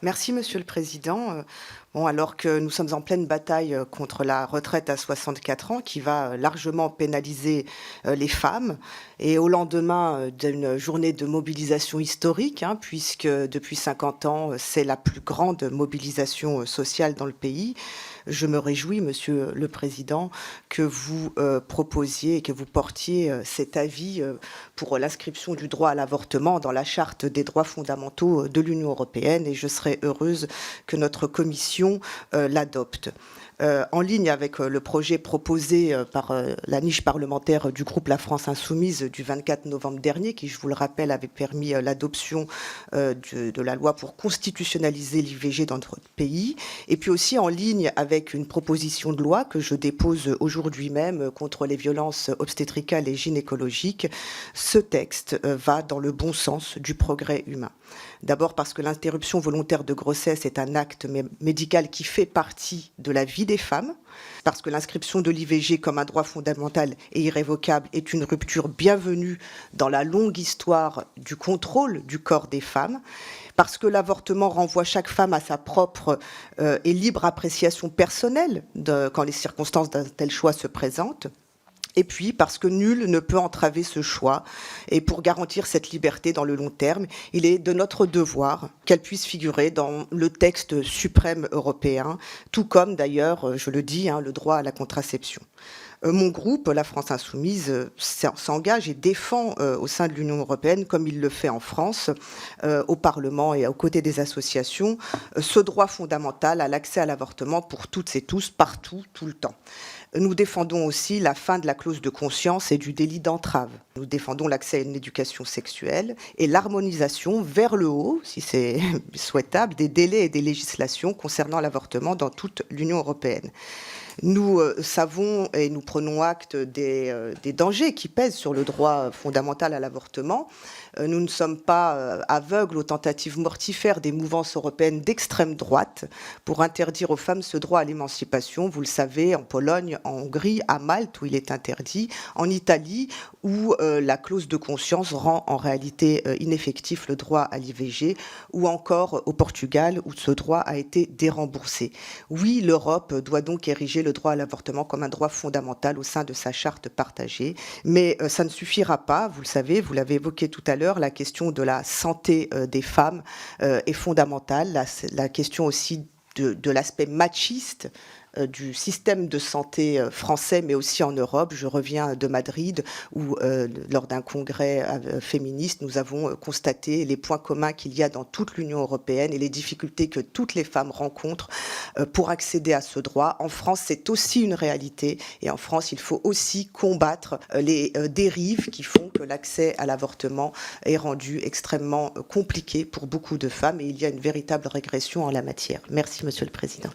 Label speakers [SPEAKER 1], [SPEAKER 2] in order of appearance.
[SPEAKER 1] Merci, Monsieur le Président. Bon, alors que nous sommes en pleine bataille contre la retraite à 64 ans, qui va largement pénaliser les femmes, et au lendemain d'une journée de mobilisation historique, puisque depuis 50 ans, c'est la plus grande mobilisation sociale dans le pays, je me réjouis, Monsieur le Président, que vous proposiez et que vous portiez cet avis pour l'inscription du droit à l'avortement dans la Charte des droits fondamentaux de l'Union européenne, et je serai heureuse que notre commission l'adopte. En ligne avec le projet proposé par la niche parlementaire du groupe La France Insoumise du 24 novembre dernier, qui, je vous le rappelle, avait permis l'adoption de la loi pour constitutionnaliser l'IVG dans notre pays, et puis aussi en ligne avec une proposition de loi que je dépose aujourd'hui même contre les violences obstétricales et gynécologiques. Ce texte va dans le bon sens du progrès humain. D'abord parce que l'interruption volontaire de grossesse est un acte médical qui fait partie de la vie des femmes, parce que l'inscription de l'IVG comme un droit fondamental et irrévocable est une rupture bienvenue dans la longue histoire du contrôle du corps des femmes, parce que l'avortement renvoie chaque femme à sa propre et libre appréciation personnelle quand les circonstances d'un tel choix se présentent. Et puis, parce que nul ne peut entraver ce choix. Et pour garantir cette liberté dans le long terme, il est de notre devoir qu'elle puisse figurer dans le texte suprême européen, tout comme d'ailleurs, je le dis, le droit à la contraception. Mon groupe, la France Insoumise, s'engage et défend au sein de l'Union européenne, comme il le fait en France, au Parlement et aux côtés des associations, ce droit fondamental à l'accès à l'avortement pour toutes et tous, partout, tout le temps. Nous défendons aussi la fin de la clause de conscience et du délit d'entrave. Nous défendons l'accès à une éducation sexuelle et l'harmonisation vers le haut, si c'est souhaitable, des délais et des législations concernant l'avortement dans toute l'Union européenne. Nous savons et nous prenons acte des dangers qui pèsent sur le droit fondamental à l'avortement. Nous ne sommes pas aveugles aux tentatives mortifères des mouvances européennes d'extrême droite pour interdire aux femmes ce droit à l'émancipation. Vous le savez, en Pologne, en Hongrie, à Malte, où il est interdit, en Italie, où la clause de conscience rend en réalité ineffectif le droit à l'IVG, ou encore au Portugal, où ce droit a été déremboursé. Oui, l'Europe doit donc ériger le droit à l'avortement comme un droit fondamental au sein de sa charte partagée, mais ça ne suffira pas, vous le savez, vous l'avez évoqué tout à l'heure, la question de la santé des femmes est fondamentale, la question aussi de l'aspect machiste du système de santé français, mais aussi en Europe. Je reviens de Madrid, où lors d'un congrès féministe, nous avons constaté les points communs qu'il y a dans toute l'Union européenne et les difficultés que toutes les femmes rencontrent pour accéder à ce droit. En France, c'est aussi une réalité, et en France, il faut aussi combattre les dérives qui font que l'accès à l'avortement est rendu extrêmement compliqué pour beaucoup de femmes, et il y a une véritable régression en la matière. Merci, Monsieur le Président.